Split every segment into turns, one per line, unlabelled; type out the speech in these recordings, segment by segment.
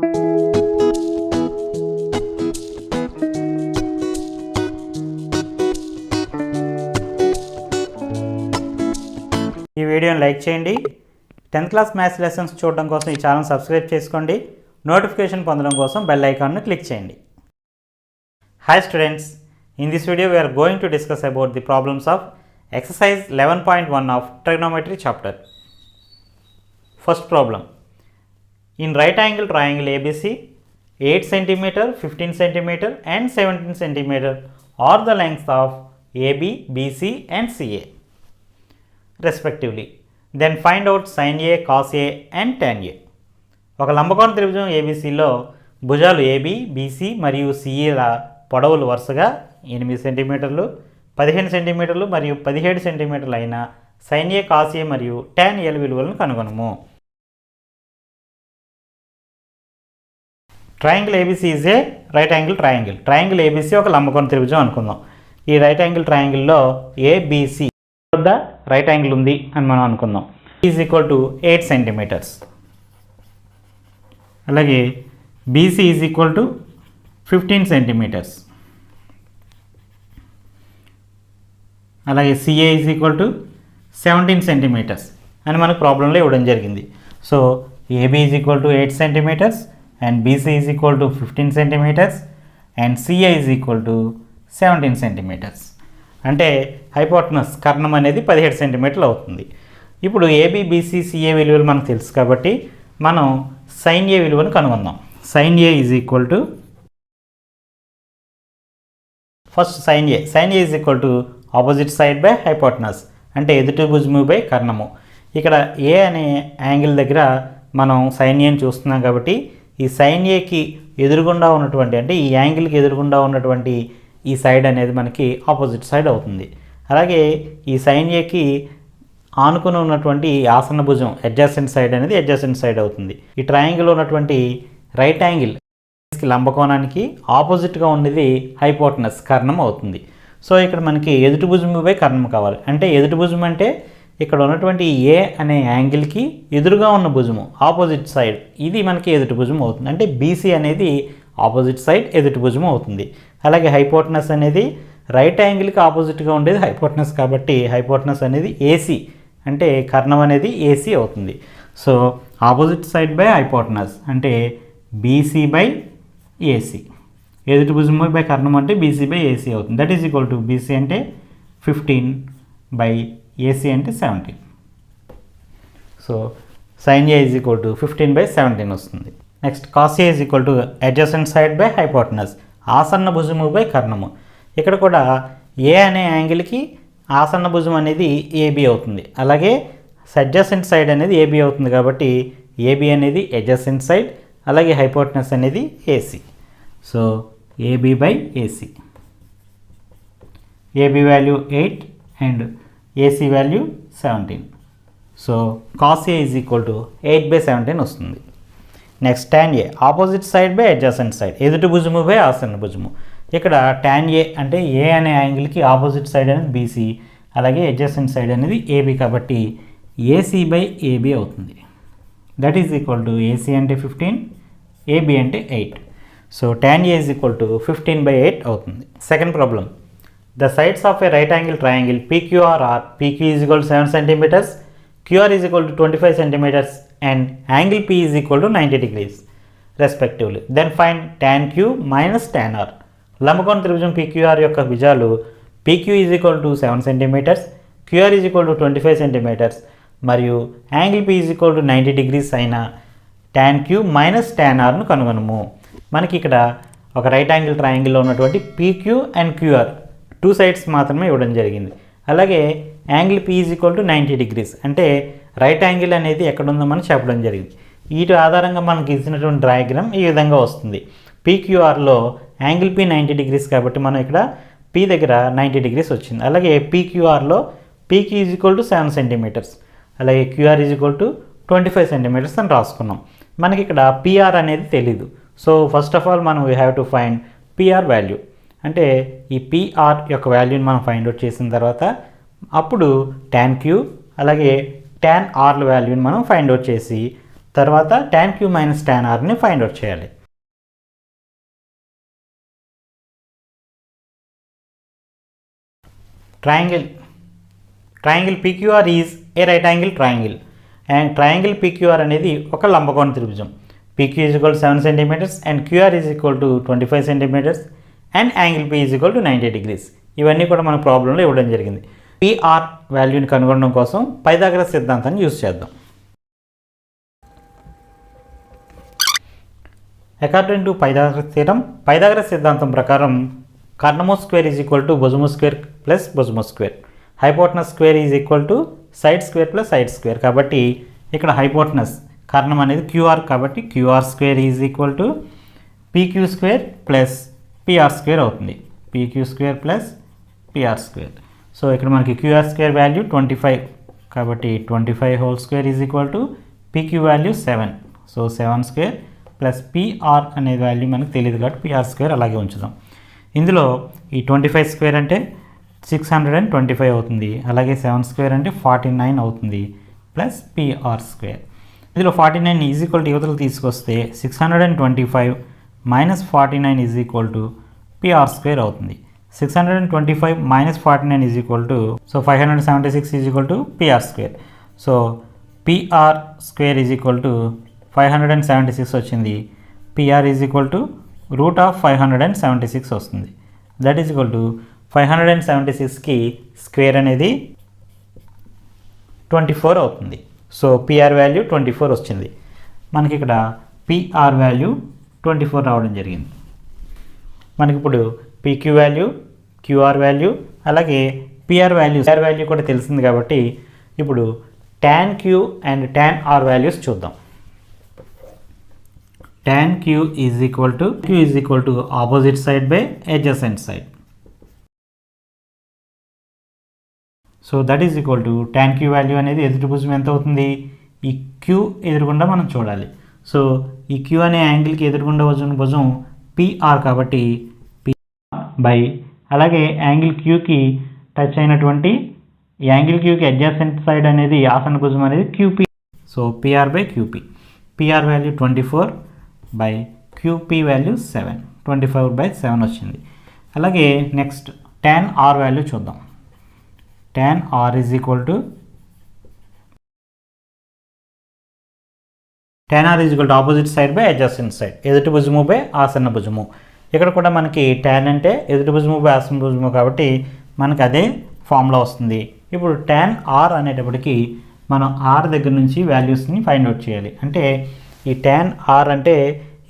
ఈ వీడియోని లైక్ చేయండి. 10th క్లాస్ మ్యాథ్స్ లెసన్స్ చూడడం కోసం ఈ ఛానల్ సబ్స్క్రైబ్ చేసుకోండి. నోటిఫికేషన్ పొందడం కోసం బెల్ ఐకాన్ను క్లిక్ చేయండి. Hi students, in this video we are going to discuss about the problems of exercise 11.1 of trigonometry chapter. First problem. In right angle triangle ABC, 8 cm, 15 cm and 17 cm are the lengths of AB, BC and CA respectively. Then find out sin A, cos A and tan A. ఒక లంబకోణ త్రిభుజం ABCలో భుజాలు AB, BC మరియు CAల పొడవులు వరుసగా 8 సెంటీమీటర్లు, 15 సెంటీమీటర్లు మరియు 17 సెంటీమీటర్లు అయిన sin A, cos A మరియు tan A విలువలను కనుగొనము. Triangle ABC is a right angle triangle. Triangle ABC ఒక లంబకోణ త్రిభుజం అనుకుందాం. ఈ రైట్ యాంగిల్ ట్రయాంగిల్లో ABC వద్ద రైట్ యాంగిల్ ఉంది అని మనం అనుకుందాం. Is equal to 8 centimetres. అలాగే BC is equal to 15 centimetres. అలాగే CA is equal to 17 centimetres అని మనకు ప్రాబ్లంలో ఇవ్వడం జరిగింది. So AB is equal to 8 centimetres and BC is equal to 15 centimetres and CA is equal to 17 centimetres. అంటే hypotenuse కర్ణం అనేది 17 సెంటీమీటర్లు అవుతుంది. ఇప్పుడు AB, BC, CA విలువలు మనకు తెలుసు కాబట్టి మనం sin A విలువను కనుగొందాం. sin A is equal to first sin A is equal to opposite side by hypotenuse అంటే ఎదుటి భుజము బై కర్ణము. ఇక్కడ A అనే యాంగిల్ దగ్గర మనం sin Aని చూస్తున్నాం కాబట్టి ఈ sin Aకి ఎదురుగుండా ఉన్నటువంటి అంటే ఈ యాంగిల్కి ఎదురుగుండా ఉన్నటువంటి ఈ సైడ్ అనేది మనకి ఆపోజిట్ సైడ్ అవుతుంది. అలాగే ఈ sin Aకి ఆనుకుని ఉన్నటువంటి ఆసన్న భుజం అడ్జసెంట్ సైడ్ అనేది అడ్జసెంట్ సైడ్ అవుతుంది. ఈ ట్రయాంగిల్ ఉన్నటువంటి రైట్ యాంగిల్ లంబకోణానికి ఆపోజిట్గా ఉన్నది హైపోటనస్ కర్ణం అవుతుంది. సో ఇక్కడ మనకి ఎదుటి భుజము బై కర్ణం కావాలి. అంటే ఎదుటి భుజం అంటే ఇక్కడ ఉన్నటువంటి A అనే యాంగిల్కి ఎదురుగా ఉన్న భుజము ఆపోజిట్ సైడ్ ఇది మనకి ఎదుటి భుజం అవుతుంది. అంటే BC అనేది ఆపోజిట్ సైడ్ ఎదుటి భుజం అవుతుంది. అలాగే హైపోటనస్ అనేది రైట్ యాంగిల్కి ఆపోజిట్గా ఉండేది హైపోటనస్ కాబట్టి హైపోటనస్ అనేది AC అంటే కర్ణం అనేది AC అవుతుంది. So opposite side by hypotenuse అంటే BC బై AC ఎదుటి భుజం బై కర్ణం అంటే BC బై AC అవుతుంది. That is equal to BC అంటే 15 బై AC అంటే 17. So sin A is equal to 15 by 17 వస్తుంది. Next cos A is equal to adjacent side by hypotenuse ఆసన్న భుజము బై కర్ణము. ఇక్కడ కూడా A అనే యాంగిల్కి ఆసన్న భుజం అనేది AB అవుతుంది. అలాగే అడ్జసెంట్ సైడ్ అనేది AB అవుతుంది కాబట్టి AB అనేది అడ్జసెంట్ సైడ్ అలాగే హైపోటనస్ అనేది AC. So AB by AC. AB value 8 and AC value 17. So cos A is equal to 8 by 17 వస్తుంది. Next tan A opposite side by adjacent side ఎదుటి భుజము by ఆసన్న భుజము. ఇక్కడ tan A అంటే A అనే యాంగిల్కి ఆపోజిట్ సైడ్ అనేది BC అలాగే అడ్జసెంట్ సైడ్ అనేది AB కాబట్టి AC బై AB అవుతుంది. That is equal to AC అంటే 15 AB అంటే 8. So tan A is equal to 15 by 8 అవుతుంది. Second problem. The sides of a right angle triangle PQR are PQ is equal to 7 centimetres, QR is equal to 25 centimetres and angle P is equal to 90 degrees respectively. Then find tan Q minus tan R. లంబకోణ త్రిభుజం PQR యొక్క భుజాలు PQ is equal to 7 centimetres, QR is equal to 25 centimetres మరియు angle P is equal to 90 degrees అయిన tan Q minus tan Rను కనుగొనము. మనకి ఇక్కడ ఒక రైట్ యాంగిల్ ట్రయాంగిల్లో ఉన్నటువంటి PQ అండ్ QR 2 సైడ్స్ మాత్రమే ఇవ్వడం జరిగింది. అలాగే angle P is equal to 90 degrees అంటే రైట్ యాంగిల్ అనేది ఎక్కడ ఉందో మనం చెప్పడం జరిగింది. వీటి ఆధారంగా మనకి ఇచ్చినటువంటి డయాగ్రామ్ ఈ విధంగా వస్తుంది. PQRలో యాంగిల్ P 90 degrees కాబట్టి మనం ఇక్కడ P దగ్గర 90 degrees వచ్చింది. అలాగే PQRలో PQ is equal to 7 centimetres అలాగే QR is equal to 25 centimetres అని రాసుకున్నాం. మనకి ఇక్కడ PR అనేది తెలీదు. సో ఫస్ట్ ఆఫ్ ఆల్ మనం we have to find PR value. అంటే ఈ PR యొక్క వాల్యూని మనం ఫైండ్ అవుట్ చేసిన తర్వాత అప్పుడు tan Q అలాగే tan R వాల్యూని మనం ఫైండ్ అవుట్ చేసి తర్వాత tan Q మైనస్ tan Rని ఫైండ్ అవుట్ చేయాలి. Triangle PQR is a right angle triangle and triangle PQR అనేది ఒక లంబకోణ త్రిభుజం. PQ is equal 7 centimetres and QR is equal to 25 centimetres and angle P is equal to 90 degrees. ఇవన్నీ కూడా మన ప్రాబ్లంలో ఇవ్వడం జరిగింది. PR వాల్యూని కనుగొనడం కోసం పైథాగరస్ సిద్ధాంతాన్ని యూజ్ చేద్దాం. According to Pythagoras theorem, Pythagoras సిద్ధాంతం ప్రకారం కర్ణము స్క్వేర్ ఈజ్ ఈక్వల్ టు భుజము స్క్వేర్ ప్లస్ భుజము square, hypotenuse square is equal to side square plus side square. కాబట్టి ఇక్కడ హైపోటనస్ కర్ణం అనేది QR కాబట్టి QR square is equal to PQ square plus PR square అవుతుంది. PQ square plus PR square. So ఇక్కడ మనకి QR square value 25 కాబట్టి 25 whole square is equal to PQ value 7. So 7 square plus PR అనే value మనకు తెలియదు కాబట్టి PR square అలాగే ఉంచుదాం. ఇందులో ఈ 25 స్క్వేర్ అంటే 625 అవుతుంది, అలాగే 7 స్క్వేర్ అంటే 49 అవుతుంది ప్లస్ PR స్క్వేర్. ఇందులో 49 ఈజ్ ఈక్వల్ టు యువతలు తీసుకొస్తే 625 minus 49 is equal to PR square అవుతుంది. 625 minus 49 is equal to, so 576 is equal to PR square. So PR square is equal to 576 వచ్చింది. PR is equal to root of 576 వస్తుంది. That is equal to 576కి square అనేది 24 అవుతుంది. So PR value 24 వచ్చింది. మనకి ఇక్కడ PR value 24 రావడం జరిగింది. మనకి ఇప్పుడు PQ వాల్యూ, QR వాల్యూ, అలాగే PR వాల్యూ కూడా తెలిసింది కాబట్టి ఇప్పుడు tan Q and tan R values చూద్దాం. tan Q is equal to opposite side by adjacent side. So that is equal to tan Q value అనేది ఎదుటి భుజం ఎంత అవుతుంది, ఈ Q ఎదురుగుండా మనం చూడాలి. సో ఈ Q అనే యాంగిల్కి ఎదురుగుండా వచ్చిన భుజం PR కాబట్టి బై అలాగే యాంగిల్ క్యూకి టచ్ అయినటువంటి యాంగిల్ క్యూకి అడ్జసెంట్ సైడ్ అనేది ఆసన్న భుజం అనేది QP. So PR by QP. PR value 24 by QP value 7, 24/7 వచ్చింది. అలాగే నెక్స్ట్ tan R వాల్యూ చూద్దాం. tan R is equal to opposite side by adjacent side, ఎదుటి భుజము బై ఆసన్న భుజము. ఇక్కడ కూడా మనకి tan అంటే ఎదుటి భుజము బై ఆసన్న భుజము కాబట్టి మనకి అదే ఫార్ములా వస్తుంది. ఇప్పుడు tan R అనేటప్పటికి మనం R దగ్గర నుంచి వాల్యూస్ని ఫైండ్ అవుట్ చేయాలి. అంటే ఈ tan R అంటే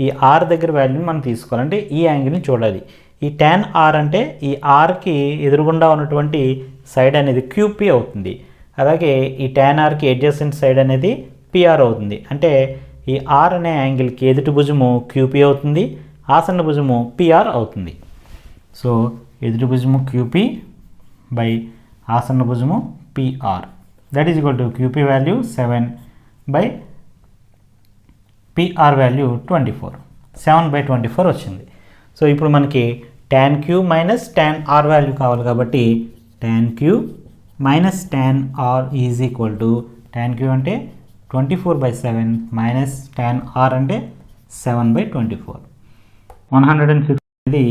ఈ R దగ్గర వాల్యూని మనం తీసుకోవాలి, అంటే ఈ యాంగిల్ని చూడాలి. ఈ tan R అంటే ఈ Rకి ఎదురుగుండా ఉన్నటువంటి సైడ్ అనేది QP అవుతుంది. అలాగే ఈ tan Rకి అడ్జసెంట్ సైడ్ అనేది PR అవుతుంది. అంటే ఈ R అనే యాంగిల్కి ఎదుటి భుజము QP అవుతుంది, ఆసన్న భుజము PR అవుతుంది. సో ఎదుటి భుజము QP బై ఆసన్న భుజము PR, that is equal to QP value 7 by PR value 24, 7/24 వచ్చింది. సో ఇప్పుడు మనకి tan Q minus tan R value కావాలి కాబట్టి tan Q minus tan R is equal to, tan Q అంటే 24/7 మైనస్ tan R అంటే 7/24. 106 అనేది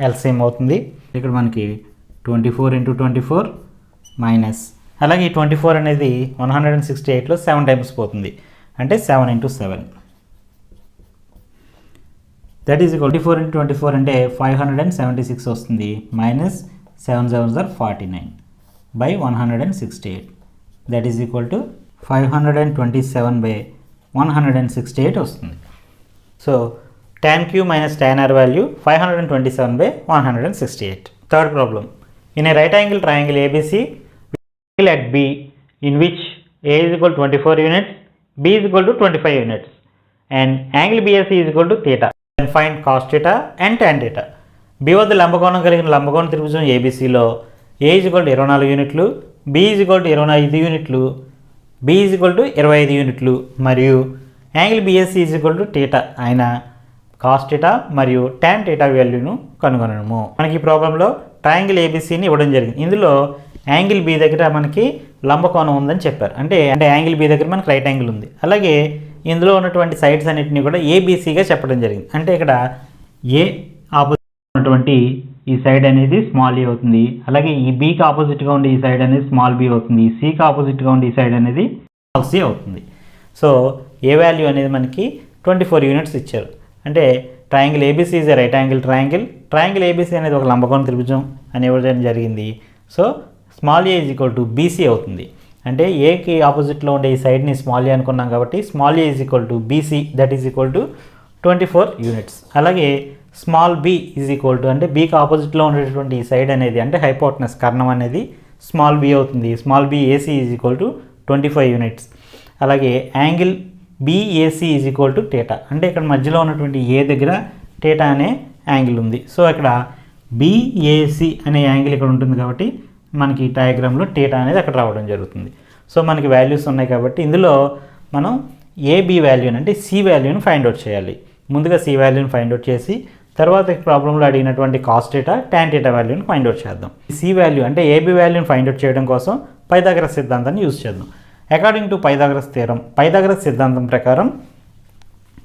ఎల్సిఎం అవుతుంది. ఇక్కడ మనకి 24 × 24 మైనస్ అలాగే 24 అనేది 168లో 7 టైమ్స్ పోతుంది, అంటే 7 × 7. దట్ ఈజ్ ఈక్వల్ 24 × 24 అంటే 576 వస్తుంది, minus 7 7s are 49 by 168. That is equal to 527/168 వస్తుంది. So tan Q minus tan R value 527/168. Third problem. In a right angle triangle ABC, we angle at B in which A is equal to 24 units, B is equal to 25 units and angle BSC is equal to theta. Then find cos theta and tan theta. B వద్ద లంబకోణం కలిగిన లంబకోణ త్రిభుజం ABCలో A is equal to 24 యూనిట్లు, B is equal to 25 యూనిట్లు, B is equal to 25 యూనిట్లు మరియు angle BSC is equal to theta అయిన cos theta మరియు tan థీటా వాల్యూను కనుగొనడము. మనకి ఈ ప్రాబ్లంలో ట్రయాంగిల్ ABCని ఇవ్వడం జరిగింది. ఇందులో యాంగిల్ B దగ్గర మనకి లంబకోణం ఉందని చెప్పారు. అంటే యాంగిల్ B దగ్గర మనకి రైట్ యాంగిల్ ఉంది, అలాగే ఇందులో ఉన్నటువంటి సైడ్స్ అన్నిటిని కూడా ఏబీసీగా చెప్పడం జరిగింది. అంటే ఇక్కడ ఏ ఆపోజిట్ ఉన్నటువంటి ఈ సైడ్ అనేది స్మాల్ ఏ అవుతుంది, అలాగే ఈ బీకి ఆపోజిట్గా ఉండే ఈ సైడ్ అనేది స్మాల్ బి అవుతుంది, సికి ఆపోజిట్గా ఉండే ఈ సైడ్ అనేది స్మాల్ సి అవుతుంది. సో ఏ వాల్యూ అనేది మనకి 24 యూనిట్స్ ఇచ్చారు. అంటే triangle ABC is a right angle triangle, triangle ABC అనేది ఒక లంబకోణ త్రిభుజం అని ఇవ్వడం జరిగింది. So small A is equal to BC అవుతుంది. అంటే ఏకి ఆపోజిట్లో ఉండే ఈ సైడ్ని స్మాల్ ఏ అనుకున్నాం కాబట్టి small A is equal to BC, that is equal to 24 units. అలాగే small B is equal to, అంటే బీకి ఆపోజిట్లో ఉండేటువంటి ఈ సైడ్ అనేది అంటే హైపోటనస్ కర్ణం అనేది స్మాల్ బి అవుతుంది. Small b AC is equal to 25 units. అలాగే angle BAC is equal to theta, అంటే ఇక్కడ మధ్యలో ఉన్నటువంటి ఏ దగ్గర థీటా అనే యాంగిల్ ఉంది. సో ఇక్కడ బిఏసి అనే యాంగిల్ ఇక్కడ ఉంటుంది కాబట్టి మనకి డయాగ్రామ్లో థీటా అనేది అక్కడ రావడం జరుగుతుంది. సో మనకి వాల్యూస్ ఉన్నాయి కాబట్టి ఇందులో మనం ఏబి వాల్యూని అంటే సి వాల్యూని ఫైండ్ అవుట్ చేయాలి. ముందుగా సి వాల్యూని ఫైండ్ అవుట్ చేసి తర్వాత ప్రాబ్లంలో అడిగినటువంటి కాస్ థీటా టాన్ థీటా వాల్యూని ఫైండ్ అవుట్ చేద్దాం. సి వాల్యూ అంటే ఏబి వాల్యూని ఫైండ్ అవుట్ చేయడం కోసం పైథాగరస్ సిద్ధాంతాన్ని యూజ్ చేద్దాం. According to Pythagoras theorem, Pythagoras సిద్ధాంతం ప్రకారం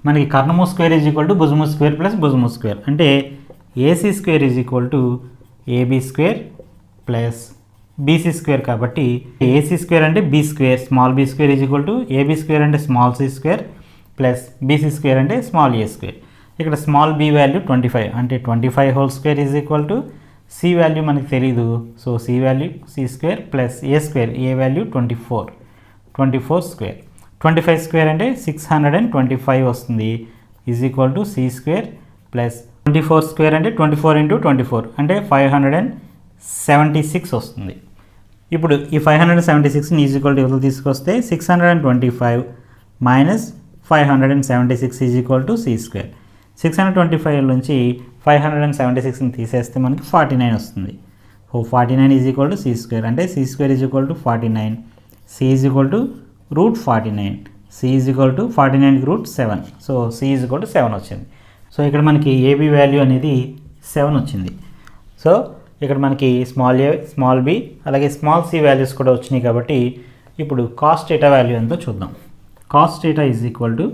మనకి కర్ణము స్క్వేర్ ఈజ్ ఈక్వల్ టు భుజము స్క్వేర్ ప్లస్ భుజము స్క్వేర్, అంటే AC square is equal to AB square plus BC square. కాబట్టి ఏసీ స్క్వేర్ అంటే B square, small B square is equal to AB square అంటే small C square plus BC square అంటే small a square. ఇక్కడ small b value 25, అంటే 25 whole square is equal to c value మనకి తెలీదు. So c value c square plus a square, a value 24 square. 25 square అంటే 625 వస్తుంది is equal to c square plus 24 square అంటే 24 into 24 అంటే 576 వస్తుంది. ఇప్పుడు ఈ 576ని ఈజ్ ఈక్వల్ టు ఎవరు తీసుకొస్తే 625 minus 576 is equal to c square. 625 నుంచి 576ని తీసేస్తే మనకి 49 వస్తుంది. 49 is equal to c square, అంటే c square is equal to 49, c is equal to √49, c is equal to 49కి √7. So c is equal to 7 వచ్చింది. సో ఇక్కడ మనకి ఏబి వాల్యూ అనేది 7 వచ్చింది. సో ఇక్కడ మనకి స్మాల్ ఏ, స్మాల్ బి, అలాగే స్మాల్ సి వాల్యూస్ కూడా వచ్చినాయి. కాబట్టి ఇప్పుడు కాస్ థీటా వాల్యూ ఎంతో చూద్దాం. Cos theta is equal to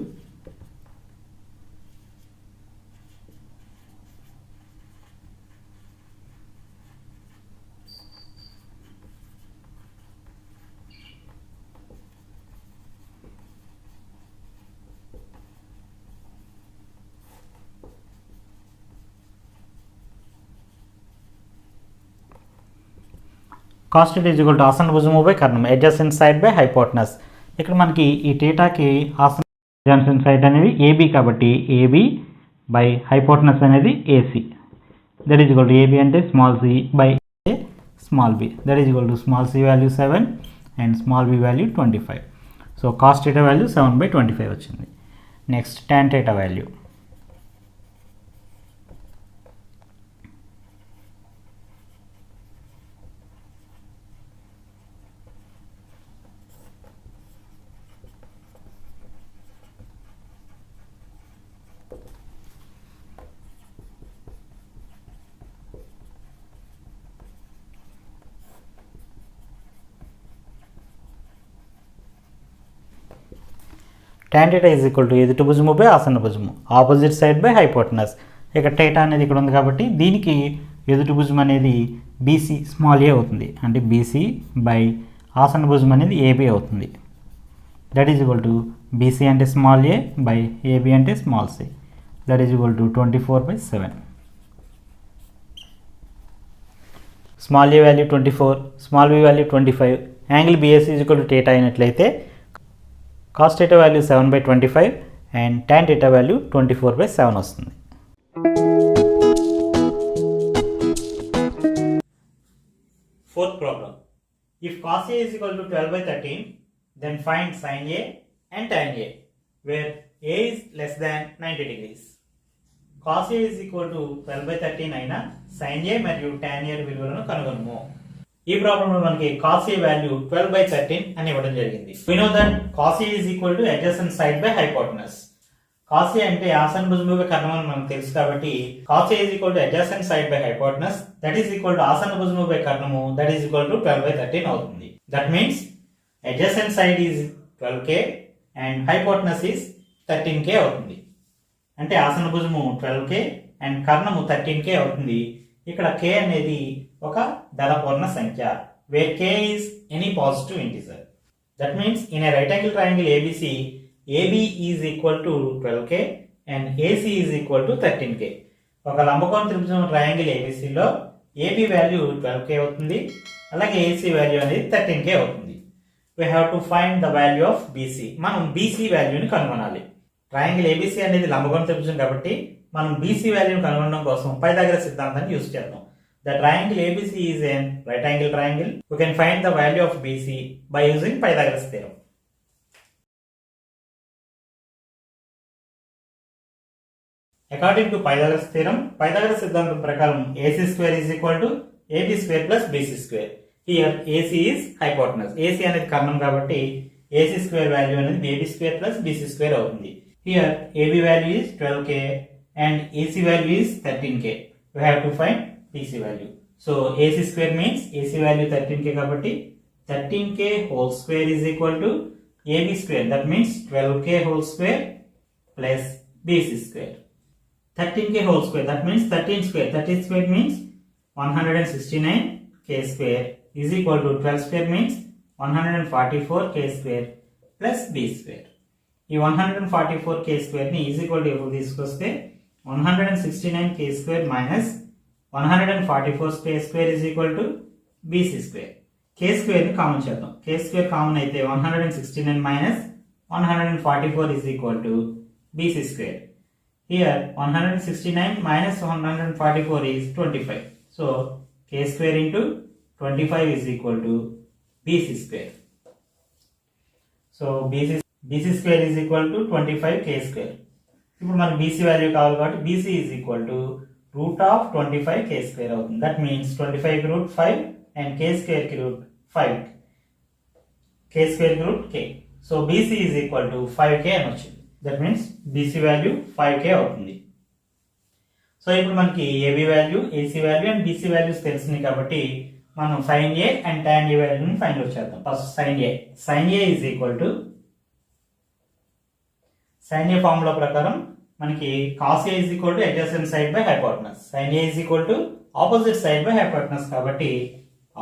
cos theta is equal to ఆసన్న భుజము బై కర్ణం అడ్జసెంట్ సైడ్ బై హైపోటనస్. ఇక్కడ మనకి ఈ థీటాకి ఆసన్న అడ్జసెంట్ సైడ్ అనేది ఏబి కాబట్టి ఏబి బై హైపోటనస్ అనేది AC, that is equal to AB అంటే small c by small b, that is equal to small C value 7 and small B value 25. So cos theta value 7/25 వచ్చింది. Next tan theta value. tan theta is equal to ఎదుటి భుజము by ఆసన్న భుజము, opposite side by hypotenuse. ఇక్కడ theta అనేది ఇక్కడ ఉంది కాబట్టి దీనికి ఎదుటి భుజం అనేది బీసీ స్మాల్ ఏ అవుతుంది, అంటే బీసీ బై ఆసన్న భుజం అనేది ఏబీ అవుతుంది. That is equal to BC అంటే స్మాల్ ఏ బై ఏబీ అంటే small c, that is equal to 24/7. Small a value 24, small B value 25, angle BSC is equal to theta అయినట్లయితే cos theta value 7/25 and tan theta value 24/7 వస్తుంది. Fourth problem. If cos A is equal to 12/13, then find sin A and tan A, where A is less than 90 degrees. Cos A is equal to 12/13 అయినా sin A మరియు tan A విలువలను కనుగొనుము. ఈ ప్రాబ్లంలో మనకి cos A value 12/13 అని ఇవ్వడం జరిగింది. We know that cos A is equal to adjacent side by hypotenuse. cos A అంటే ఆసన్న భుజము బై కర్ణం అని మనకు తెలుసు కాబట్టి cos A is equal to adjacent side by hypotenuse, that is equal to ఆసన్న భుజము by కర్ణము, that is equal to 12/13 అవుతుంది. That means adjacent side is 12k and hypotenuse is 13k అవుతుంది. అంటే ఆసన భుజము 12k అండ్ కర్ణము 13k అవుతుంది. ఇక్కడ k అనేది ఒక ధనపూర్ణ సంఖ్య, wear k is any positive integer. That means in a right angle triangle ABC, AB is equal to 12k and AC is equal to 13k. ఒక లంబకోణ త్రిభుజం ట్రయాంగిల్ ABCలో AB వాల్యూ 12k అవుతుంది, అలాగే AC వాల్యూ అనేది 13k అవుతుంది. We have to find the value of BC. మనం BC వాల్యూని కనుగొనాలి. ట్రయాంగిల్ ABC అనేది లంబకోణ త్రిభుజం కాబట్టి మనం BC వాల్యూని కనుగొనడం కోసం పైథాగరస్ సిద్ధాంతాన్ని యూజ్ చేద్దాం. The triangle ABC is a right angle triangle. We can find the value of BC by using Pythagoras theorem. According to Pythagoras theorem, Pythagoras సిద్ధాంతం ప్రకారం AC square is equal to AB square plus BC square. Here AC is hypotenuse. AC అనేది కర్ణం కాబట్టి AC square value అనేది AB square plus BC square అవుతుంది. Here AB value is 12k and AC value is 13k. We have to find BC value. So AC square means AC value 13k kabatti 13k whole square is equal to AB square. That means 12k whole square plus BC square. 13k whole square, that means 13 square. 13 square means 169k square is equal to 12 square means 144k square plus B square. ఈ 144k square ని is equal to ఎప్పుడు తీసుకొస్తే 169k square minus 144k square is equal to BC square. K square ని common చేద్దాం. K square common అయితే 169 minus 144 is equal to BC square. Here 169 minus 144 is 25. So K square into 25 is equal to BC square. So BC square is equal to 25k square. ఇప్పుడు మనకు BC value కావాలి కాబట్టి BC is equal to root of 25k square అవుతుంది. That means 25 root 5 and k square ki root 5. K square ki root k. So BC is equal to 5k అని వచ్చింది. That means BC value 5k అవుతుంది. So ఇప్పుడు మనకి AB value, AC value and BC values తెలిసినాయి కాబట్టి మనం sin A and tan A వాల్యూని find out చేద్దాం. First sin A. sin A is equal to sin A formula ప్రకారం మనకి cos A is equal to adjacent side by hypotenuse. sin A is equal to opposite side by hypotenuse కాబట్టి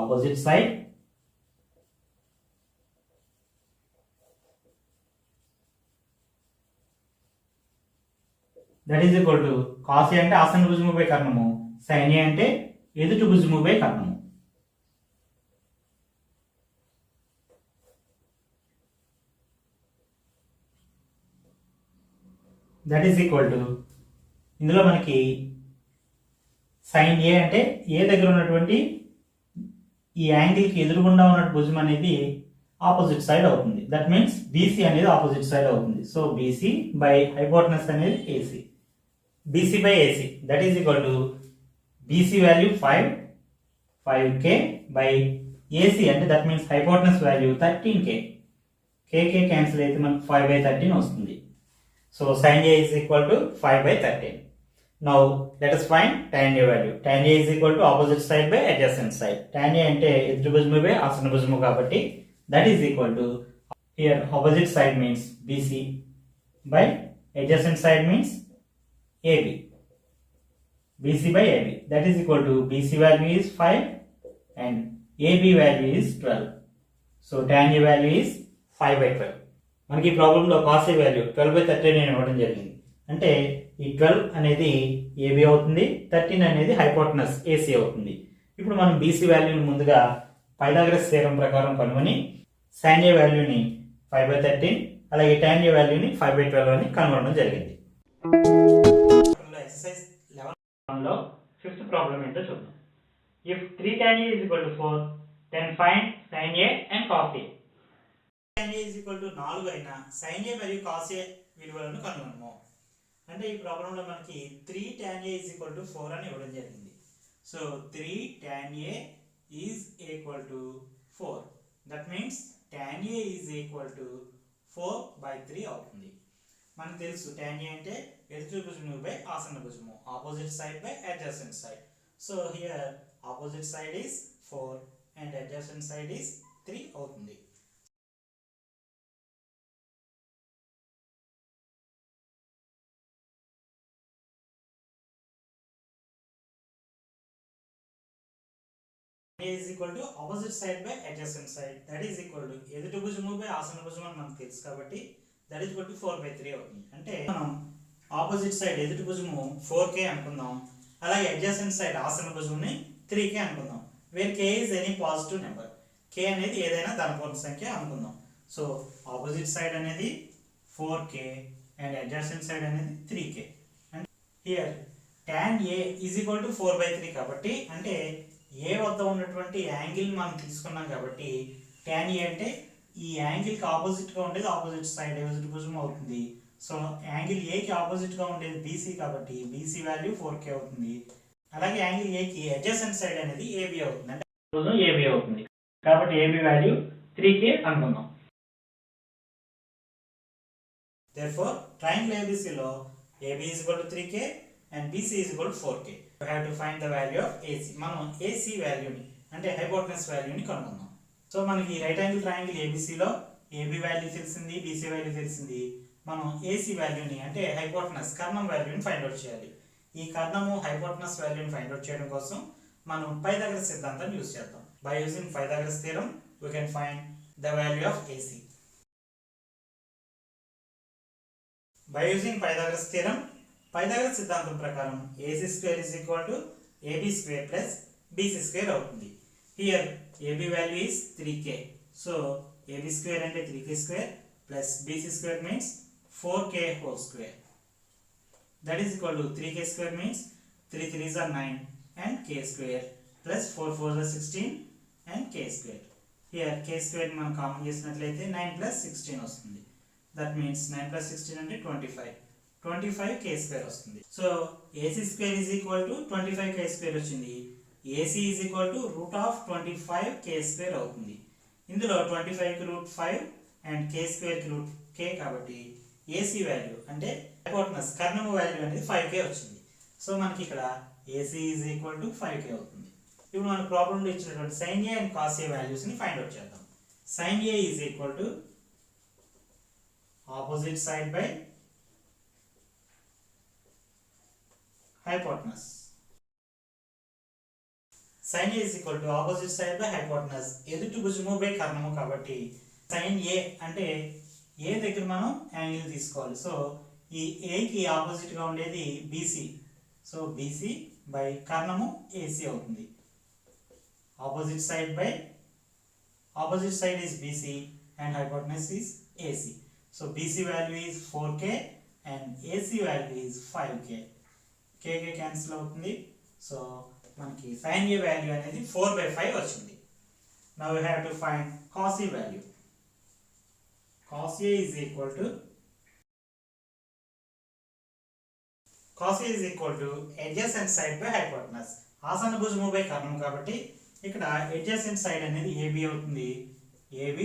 opposite side that is equal to cos A అంటే ఆసన్న భుజము by కర్ణము, sin A అంటే ఎదుటి భుజము by కర్ణము. That is equal to ఇందులో మనకి sin A అంటే ఏ దగ్గర ఉన్నటువంటి ఈ యాంగిల్కి ఎదురుగుండా ఉన్న భుజం అనేది ఆపోజిట్ సైడ్ అవుతుంది. దట్ మీన్స్ BC అనేది ఆపోజిట్ సైడ్ అవుతుంది. సో BC బై హైపోటనస్ అనేది AC. BC by AC that is equal to BC value 5k by AC అంటే that means hypotenuse value 13k. k cancel అయితే మనకు 5/13 వస్తుంది. So sin A is equal to 5/13. Now let us find tan A value. Tan A is equal to opposite side by adjacent side. Tan A అంటే ఎదురు భుజము by ఆసన్న భుజము కాబట్టి that is equal to here opposite side means BC by adjacent side means AB. BC by AB that is equal to BC value is 5 and AB value is 12. So tan A value is 5/12. మనకి ఈ ప్రాబ్లంలో cos A value 12/13 అని ఇవ్వడం జరిగింది. అంటే ఈ 12 అనేది AB అవుతుంది, 13 అనేది హైపోటనస్ AC అవుతుంది. ఇప్పుడు మనం BC వాల్యూని ముందుగా పైథాగరస్ థియరం ప్రకారం కనుగొని sin A వాల్యూని 5/13 అలాగే tan A వాల్యూని 5/12 అని కనుగొనడం జరిగింది. ఎక్సర్సైజ్ 11లో ఫిఫ్త్ ప్రాబ్లం ఏంటో చూద్దాం. If 3 tan A is equal to 4 then find sin A and cos A. tan A is equal to 4 అయినా sin A మరియు cos A విలువలను కనుగొనము. అంటే ఈ ప్రాబ్లంలో మనకి 3 tan A is equal to 4 అని ఇవ్వడం జరిగింది. So 3 tan A is equal to 4. That means tan A is equal to 4/3 అవుతుంది. మనకు తెలుసు tan A అంటే ఎదుటి భుజము బై ఆసన్న భుజము, opposite side by adjacent side. So here opposite side is 4 and adjacent side is 3 అవుతుంది. A is equal to opposite side by adjacent side, that is equal to ఎదుటి భుజము బై ఆసన భుజం అని మనకు తెలుసు కాబట్టి that is equal to 4/3 అవుతుంది. అంటే మనం ఆపోజిట్ సైడ్ ఎదుటి భుజము 4k అనుకుందాం, అలాగే అడ్జసెంట్ సైడ్ ఆసన భుజముని 3k అనుకుందాం, wear k is any positive number. k అనేది ఏదైనా ధనపూర్ణ సంఖ్య అనుకుందాం. సో ఆపోజిట్ సైడ్ అనేది 4k అండ్ అడ్జసెంట్ సైడ్ అనేది 3k. And here tan a is equal to 4/3 కాబట్టి అంటే ఏ వద్ద ఉన్నటువంటి యాంగిల్ మనం తీసుకున్నాం కాబట్టి tan a అంటే ఈ యాంగిల్ కి ఆపోజిట్ గా ఉండేది ఆపోజిట్ సైడ్ ఎదుటి భుజం అవుతుంది. సో యాంగిల్ a కి ఆపోజిట్ గా ఉండేది BC కాబట్టి BC వాల్యూ 4k అవుతుంది. అలాగే యాంగిల్ a కి అడ్జసెంట్ సైడ్ అనేది AB అవుతుంది, అంటే భుజం AB అవుతుంది కాబట్టి AB వాల్యూ 3k అనుకుందాం. Therefore triangle ABC లో AB is equal to 3k and BC is equal to 4k. We have to find the value of AC. మనం AC వాల్యూని అంటే హైపోటెనస్ వాల్యూని కనుక్కుందాం. సో మనకి రైట్ యాంగిల్ ట్రయాంగిల్ ABC లో AB value తెలిసింది, BC value తెలిసింది. మనం AC వాల్యూని అంటే హైపోటెనస్ కర్ణం వాల్యూని ఫైండ్ అవుట్ చేయాలి. ఈ కర్ణము హైపోటెనస్ వాల్యూని ఫైండ్ అవుట్ చేయడం కోసం మనం పైథాగరస్ సిద్ధాంతాన్ని యూస్ చేద్దాం. By using Pythagoras theorem we can find the value of AC. By using Pythagoras theorem, Pythagoras సిద్ధాంతం ప్రకారం AC square is equal to AB square plus BC square అవుతుంది. Here AB value is 3k. So AB square అంటే 3k square plus BC square means 4k whole square. That is equal to 3k square means 3 3s are 9 and k square plus 4 4s are 16 and k square. Here k square మనం common చేసినట్లయితే 9 plus 16 వస్తుంది. That means 9 plus 16 అంటే 25 k square వస్తుంది. So AC square is equal to 25 k square వచ్చింది. AC is equal to root of 25 k square అవుతుంది. ఇందులో 25 కి route 5 and k square కి రూట్ k కాబట్టి AC వాల్యూ అంటే హైపోటెనస్ కర్ణము వాల్యూ అనేది 5k వచ్చింది. సో మనకి ఇక్కడ AC is equal to 5k అవుతుంది. ఇప్పుడు మన ప్రాబ్లంలో ఇచ్చినటువంటి sin A and cos A values ని ఫైండ్ అవుట్ చేద్దాం. sin A is equal to opposite side by hypotenuse. sin A is equal to opposite side by hypotenuse. ఎదుటి భుజము by కర్ణము కాబట్టి sin A అంటే A దగ్గర మనం యాంగిల్ తీసుకోవాలి. సో ఈ A కి ఆపోజిట్ గా ఉండేది BC. సో BC బై కర్ణము AC అవుతుంది. Opposite side is BC and hypotenuse is AC. So BC value is 4k and AC value is 5k. k cancel అవుతుంది. సో మనకి sin A వాల్యూ అనేది 4/5 వచ్చింది. Now we have to find cos A value. Cos A is equal to adjacent side by hypotenuse. ఆసన భుజము by కర్ణము కాబట్టి ఇక్కడ adjacent side అనేది AB అవుతుంది. AB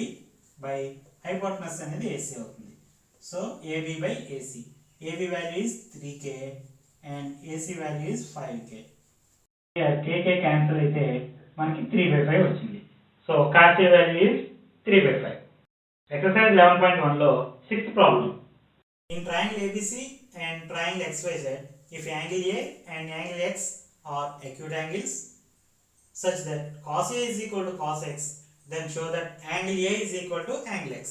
by hypotenuse అనేది AC అవుతుంది. So AB by AC. AB value is 3k and AC value is 5k. Here k cancel అయితే మనకి 3/5 వచ్చింది. So cos A value is 3/5. Exercise 11.1 లో 6th problem. In triangle ABC and triangle XYZ, if angle A and angle X are acute angles such that cos A is equal to cos X, then show that angle A is equal to angle X.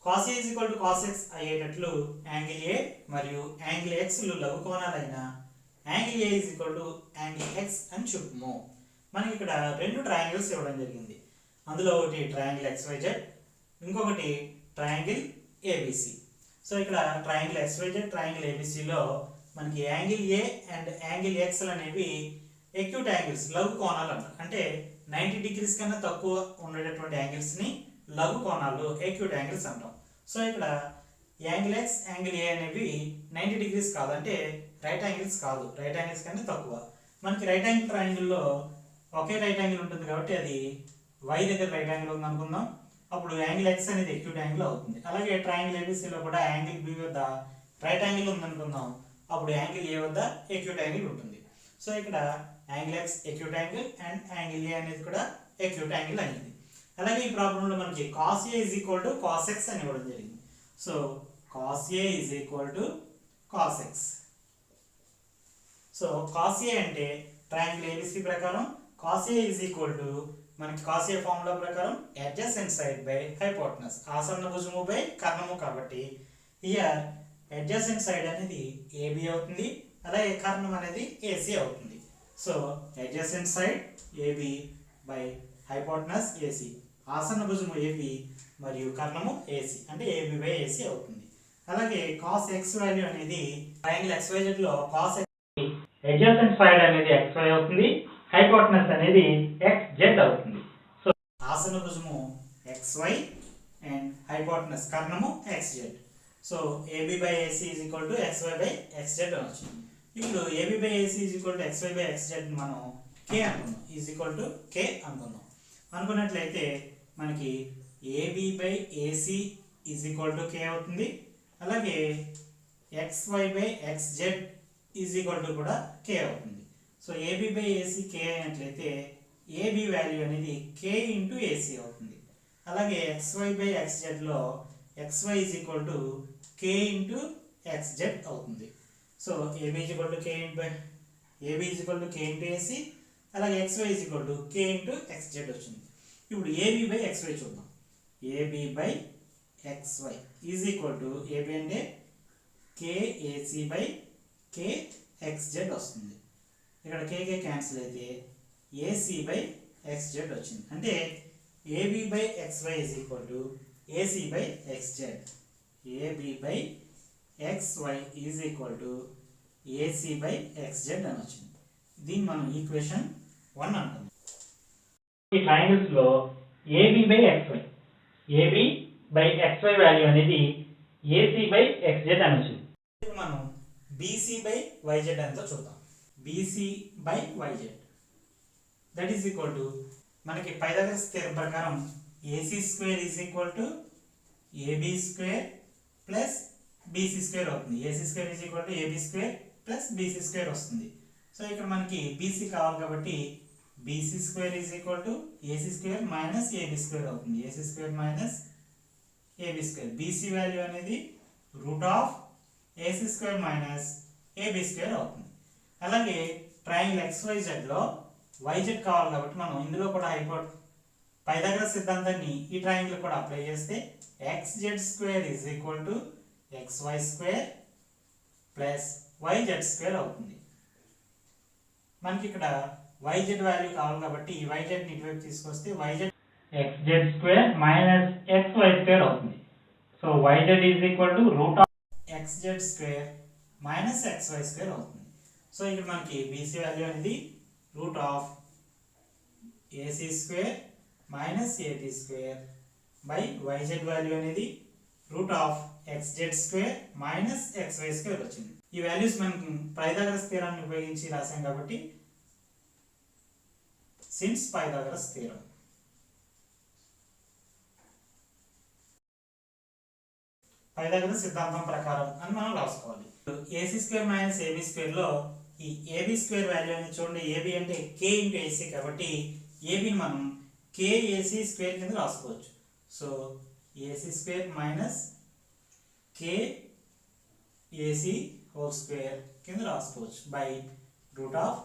cos A is equal to cos X అయ్యేటట్లు angle A మరియు angle X లు లఘు కోణాలైన angle A is equal to angle X అని చూపుము. మనకి ఇక్కడ రెండు triangles ఇవ్వడం జరిగింది. అందులో ఒకటి ట్రయాంగిల్ XYZ, ఇంకొకటి ట్రయాంగిల్ ABC. సో ఇక్కడ ట్రయాంగిల్ XYZ, ట్రయాంగిల్ ABC లో మనకి angle A and angle X అనేవి ఎక్యూట్ యాంగిల్స్ లఘు కోణాలు అంటారు. అంటే 90 డిగ్రీస్ కన్నా తక్కువ ఉండేటటువంటి యాంగిల్స్ ని లఘు కోణాలు ఎక్యూట్ యాంగిల్స్ అంటాం. సో ఇక్కడ యాంగిల్ X, యాంగిల్ A అనేవి 90 డిగ్రీస్ కాదు, అంటే రైట్ యాంగిల్స్ కాదు, రైట్ యాంగిల్స్ కన్నా తక్కువ. మనకి రైట్ యాంగిల్ ట్రయాంగిల్లో ఒకే రైట్ యాంగిల్ ఉంటుంది కాబట్టి అది y దగ్గర రైట్ యాంగిల్ ఉంది అనుకుందాం. అప్పుడు యాంగిల్ X అనేది ఎక్యూట్ యాంగిల్ అవుతుంది. అలాగే ట్రయాంగిల్ ABC లో కూడా యాంగిల్ B వద్ద రైట్ యాంగిల్ ఉంది అనుకుందాం, అప్పుడు యాంగిల్ A వద్ద ఎక్యూట్ యాంగిల్ ఉంటుంది. సో ఇక్కడ angle X acute angle and angle A అనేది కూడా ఎక్యూట్ యాంగిల్ అయింది. అలాగే ఈ ప్రాబ్లంలో మనకి cos A is equal to cos X అని ఇవ్వడం జరిగింది. So cos A is equal to cos X. So cos A అంటే ట్రయాంగిల్ ABC ప్రకారం cos A is equal to మనకి కాస్ ఏ ఫార్ములా ప్రకారం అడ్జసెంట్ సైడ్ బై హైపోటనస్, ఆసన్న భుజము by కర్ణము కాబట్టి హియర్ అడ్జసెంట్ సైడ్ అనేది ఏబి అవుతుంది, అలాగే కర్ణం అనేది ఏసీ అవుతుంది. So adjacent side AB by hypotenuse AC, ఆసన్న భుజము ఏబి మరియు కర్ణము ఏసీ అంటే ఏబి బై ఏసీ అవుతుంది. అలాగే కాస్ ఎక్స్ వాల్యూ అనేది ట్రయాంగిల్ XYZ లో కాస్ అడ్జసెంట్ సైడ్ అనేది XY అవుతుంది, హైపోటనస్ అనేది XZ అవుతుంది. సో ఆసన్న భుజము XY అండ్ హైపోటనస్ కర్ణము XZ. So AB by AC is equal to XY by XZ అని వచ్చింది. ఇప్పుడు AB by AC is equal to XY by XZ మనం K అనుకుందాం, is equal to K అనుకుందాం. అనుకున్నట్లయితే మనకి AB by AC is equal to K అవుతుంది, అలాగే XY by XZ is equal to కూడా K అవుతుంది. So AB by AC K అయినట్లయితే AB వాల్యూ అనేది K ఇంటూ AC అవుతుంది. అలాగే XY by XZ లో XY is equal to K into XZ అవుతుంది. So AB is equal to K into AC, అలాగే XY is equal to K into XZ వచ్చింది. ఇప్పుడు AB by XY చూద్దాం. AB by XY is equal to AB అంటే KAC by KXZ వస్తుంది. ఇక్కడ KK cancel అయితే AC by XZ వచ్చింది. అంటే AB by XY is equal to AC by XZ. AB by XY is equal to AC by XZ అని వచ్చింది. దీన్ని మనం ఈక్వేషన్ 1 అంటాం. ఈ ట్రయాంగిల్స్ లో AB by XY, AB by XY value అనేది AC by XZ అని వచ్చింది. ఇప్పుడు మనం BC by YZ ఎంతో చూద్దాం. BC by YZ that is equal to మనకి పైథాగరస్ థియరం ప్రకారం AC square is equal to AB square plus BC square అవుతుంది. AC square is equal to AB square plus BC square వస్తుంది. So ఇక్కడ మనకి BC కావాలి కాబట్టి BC square is equal to AC square minus AB square అవుతుంది. AC square minus AB square, BC value అనేది root of AC square minus AB square అవుతుంది. అలాగే triangle XYZ లో YZ కావాలి కాబట్టి మనం ఇందులో కూడా పైథాగరస్ సిద్ధాంతాన్ని ఈ ట్రయాంగిల్ కూడా అప్లై చేస్తే XZ square is equal to XY square plus YZ square అవుతుంది. మనకి ఇక్కడ YZ వాల్యూ కావాలి కాబట్టి ఈ YZ ని ఇటువైపు తీసుకొస్తే YZ XZ square minus XY square అవుతుంది. So YZ is equal to root of XZ square minus XY square అవుతుంది. సో ఇక్కడ మనకి BC వాల్యూ అనేది root of AC square minus AB square by YZ value అనేది root of XZ square minus XY square వచ్చింది. ఈ values మనం Pythagoras థియరాన్ని ఉపయోగించి రాసాం కాబట్టి సిన్స్ పైథాగరస్ థియరం. పైథాగరస్ సిద్ధాంతం ప్రకారం అని మనం రాసుకోవాలి. AC square minus AB square లో ఈ AB స్క్వేర్ వాల్యూ అనేది చూడండి, AB అంటే K ఇంటూ AC కాబట్టి AB ని మనం KAC స్క్వేర్ కింద రాసుకోవచ్చు. So AC square minus KAC whole square కింద రాసుకోవచ్చు by root of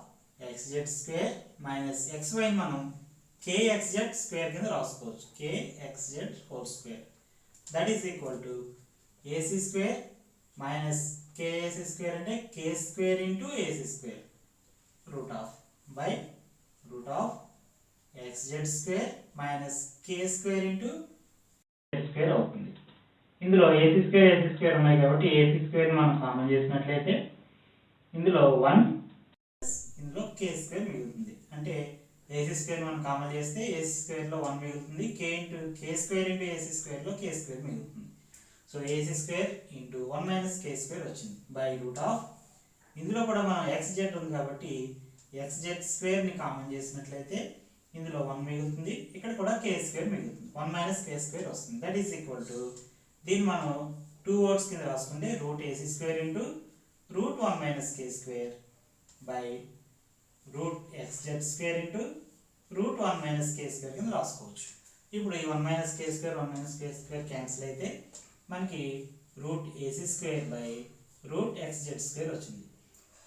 XZ square minus XY ని మనం KXZ స్క్వేర్ కింద రాసుకోవచ్చు, KXZ whole square that is equal to AC square minus KAC square అంటే K square into AC square root of by root of XZ square minus K square into square అవుతుంది. ఇందులో AC square ఉన్నాయి కాబట్టి AC square మనం common చేసినట్లయితే ఇందులో 1 ఇందులో K square మిగులుతుంది. అంటే AC స్క్వేర్ మనం కామన్ చేస్తే AC స్క్వేర్ లో 1 మిగులుతుంది, K square into AC square లో K స్క్వేర్ మిగులుతుంది. So AC square into 1 minus K square వచ్చింది బై రూట్ ఆఫ్ ఇందులో కూడా మనం XZ ఉంది కాబట్టి XZ స్క్వేర్ ని కామన్ చేసినట్లయితే ఇందులో 1 మిగులుతుంది, ఇక్కడ కూడా K స్క్వేర్ మిగులుతుంది, 1 మైనస్ K స్క్వేర్ వస్తుంది. దట్ ఈస్ ఈక్వల్ టు దీన్ని మనం 2 వర్డ్స్ కింద రాసుకుంటే root AC square into root 1 minus K square by root XZ square into root 1 minus K square కింద రాసుకోవచ్చు. ఇప్పుడు ఈ 1 minus K square 1 minus K square cancel అయితే మనకి root AC square by root XZ square వచ్చింది.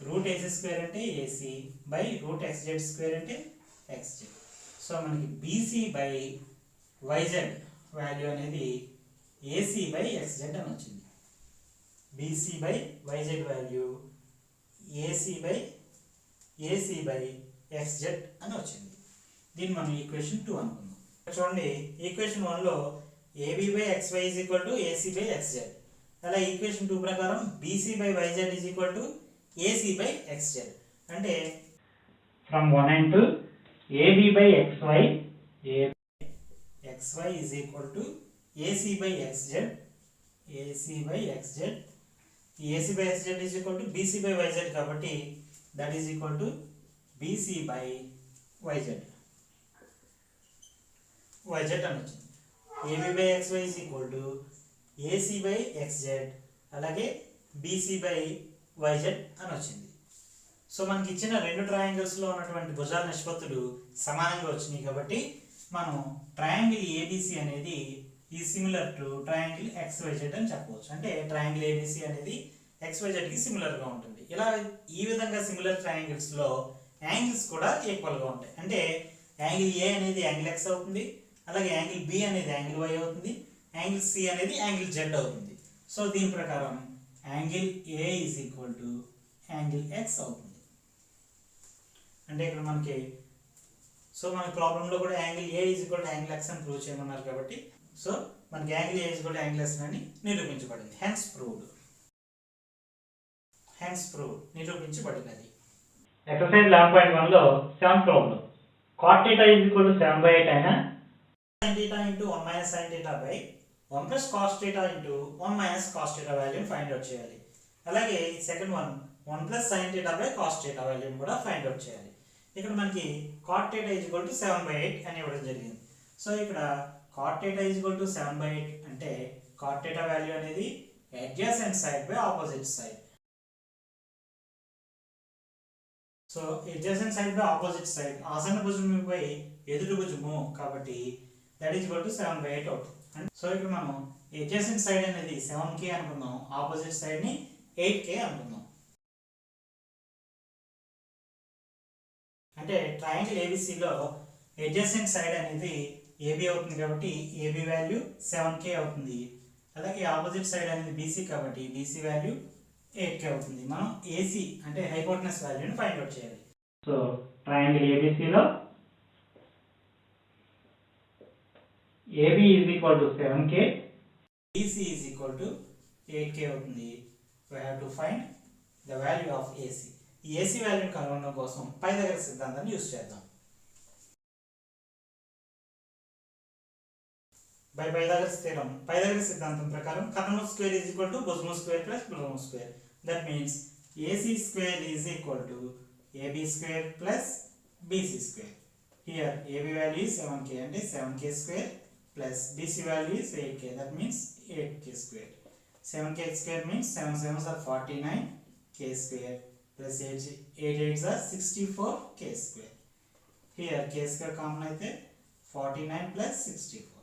Root AC square అంటే AC by root XZ square అంటే xz. So మనకి బీసీ బై వైజెడ్ వాల్యూ అనేది ఏసీ బై ఎక్స్జెడ్ అని వచ్చింది. BC by YZ value AC by XZ అని వచ్చింది. దీన్ని మనం ఈక్వేషన్ 2 అనుకుందాం. చూడండి, ఈక్వేషన్ 1లో AB by XY is equal to AC by XZ. అలా ఈక్వేషన్ 2 ప్రకారం BC by YZ is equal to AC by XZ. అంటే from 1 and 2 AB by XY xy is equal to AC by xz. AC by xz. AC by xz is equal to BC by yz కాబట్టి that is equal to BC by yz. yz అని వచ్చింది. AB by xy is equal to AC by xz అలాగే BC by yz అని వచ్చింది. So మనకి ఇచ్చిన రెండు triangles లో ఉన్నటువంటి భుజాల నిష్పత్తులు సమానంగా వచ్చినాయి కాబట్టి మనం ట్రయాంగిల్ ఏబిసి అనేది ఈ సిమిలర్ టు ట్రయాంగిల్ ఎక్స్వైజెడ్ అని చెప్పవచ్చు. అంటే ట్రయాంగిల్ ఏబిసి అనేది ఎక్స్వైజెడ్ కి సిమిలర్ గా ఉంటుంది. ఇలా ఈ విధంగా సిమిలర్ ట్రయాంగిల్స్ లో యాంగిల్స్ కూడా ఈక్వల్ గా ఉంటాయి. అంటే యాంగిల్ ఏ అనేది యాంగిల్ ఎక్స్ అవుతుంది, అలాగే యాంగిల్ బి అనేది యాంగిల్ వై అవుతుంది, యాంగిల్ సి అనేది యాంగిల్ జెడ్ అవుతుంది. సో దీని ప్రకారం angle A is equal to angle X అవుతుంది. అంటే ఇక్కడ మనకి మన ప్రాబ్లంలో కూడా angle A is equal to angle X అని ప్రూవ్ చేయమన్నారు కాబట్టి సో మనకి angle A is equal to angle X అని నిరూపించబడింది. హెన్స్ ప్రూవ్డ్ నిరూపించబడినది. ఎక్సర్సైజ్ 11.1 లో 7th ప్రాబ్లం cot θ ఈజ్ ఈక్వల్ టు 7/8 అయినా sin θ into 1 minus sin θ by 1 plus cos θ into 1 minus cos θ వాల్యూని ఫైండ్ అవుట్ చేయాలి. అలాగే second one 1 plus sin θ by cos θ వాల్యూని కూడా ఫైండ్ అవుట్ చేయాలి. ఇక్కడ మనకి cot θ is equal to 7/8 అని ఇవ్వడం జరిగింది. సో ఇక్కడ cot θ is equal to 7/8 అంటే cot θ వాల్యూ అనేది adjacent side by opposite side. So adjacent side by opposite side ఆసన్న భుజముపై ఎదుటి భుజము కాబట్టి that is equal to 7/8 అవుతుంది. సో ఇక్కడ మనం adjacent side అనేది 7k అనుకుందాం, opposite side ని 8k అనుకుందాం. అంటే ట్రయాంగిల్ ఏబిసిలో అడ్జసెంట్ సైడ్ అనేది ఏబి అవుతుంది కాబట్టి ఏబి వాల్యూ 7k అవుతుంది. అలాగే ఆపోజిట్ సైడ్ అనేది బీసీ కాబట్టి బీసీ వాల్యూ 8k అవుతుంది. మనం ఏసీ అంటే హైపోటెనస్ వాల్యూని ఫైండ్ అవుట్ చేయాలి. సో ట్రయాంగిల్ ఏబిసిలో AB is equal to 7k, BC is equal to 8k అవుతుంది. We have to find the value of AC. ఈ ఏసీ వాల్యూని కనుగొనడం కోసం పైథాగరస్ సిద్ధాంతాన్ని యూజ్ చేద్దాం. బై పైథాగరస్ థియరం, పైథాగరస్ సిద్ధాంతం ప్రకారం కర్ణము స్క్వేర్ ఈజ్ ఈక్వల్ టు భుజము స్క్వేర్ ప్లస్ భుజము square. That means AC square is equal to AB square plus BC square. Here AB value is 7k అంటే 7k square plus BC value is 8k. That means 8k square. 7k square means 7 7s are 49k square plus 8 8s are 64k square. Here k square common aithe 49 plus 64.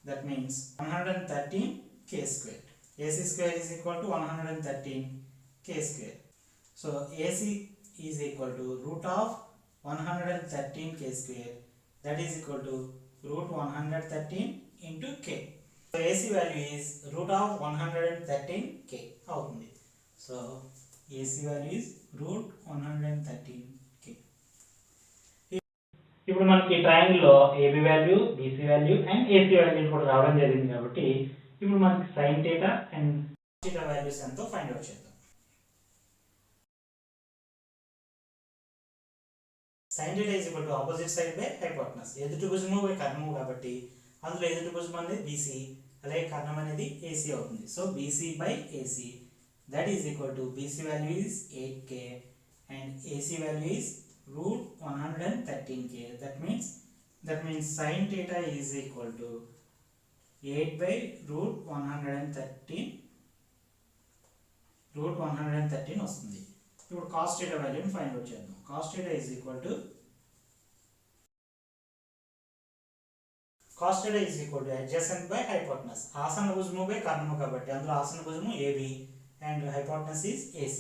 That means 113k square. AC square is equal to 113k square. So AC is equal to root of 113k square. That is equal to root 113 into k. So AC value is root of 113k అవుతుంది. So AC value is root 113k. ఇప్పుడు మనకి triangle లో AB value, BC value and AC value కూడా రావడం జరిగింది కాబట్టి ఇప్పుడు మనకి sin θ అండ్ cos θ వాల్యూస్ ఎంతో ఫైండ్ అవుట్ చేద్దాం. sin θ is equal to opposite side by hypotenuse. ఎదుటి భుజము బై కర్ణము కాబట్టి అందులో ఎదుటి భుజం అనేది BC అలాగే కర్ణం అనేది AC అవుతుంది. So BC by AC that is equal to BC value is 8k and AC value is root 113k. That means sin theta is equal to 8 by root 113 వస్తుంది. ఇప్పుడు cos theta వాల్యూని find out చేద్దాం. cos theta is equal to adjacent by hypotenuse. ఆసన్న భుజము by కర్ణము కాబట్టి అందులో ఆసన్న భుజము AB and hypotenuse is AC.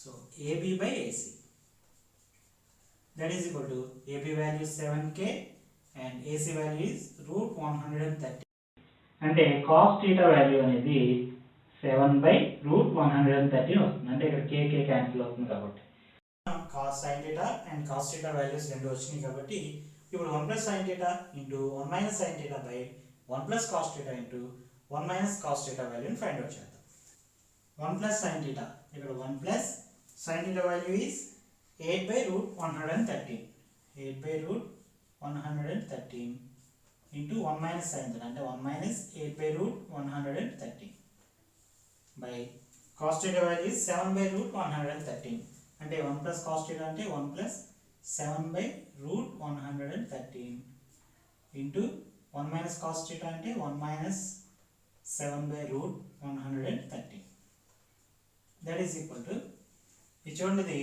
So AB by AC. that is equal to AB value is 7k and AC value is root 130. అంటే cos theta value అనేది 7 by root 113 వస్తుంది. అంటే ఇక్కడ k క్యాన్సిల్ అవుతుంది కాబట్టి cos sin theta and cos theta values రెండు వచ్చినాయి కాబట్టి ఇప్పుడు 1 plus sin theta into 1 minus sin theta by 1 plus cos theta into 1 minus cos theta వాల్యూని ఫైండ్ అవుట్ చేద్దాం. 1 plus sin theta, ఇక్కడ 1 plus sin theta value is 8 by root 113. 8 by root 113 into 1 minus sin theta, అంటే 1 minus 8 by root 113 by cos theta value is 7 by root 113. అంటే 1 plus cos theta అంటే 1 plus 7 by root 113 into 1 minus cos theta అంటే 1 minus 7 by root 113. That is equal to, ఇది చూడండి,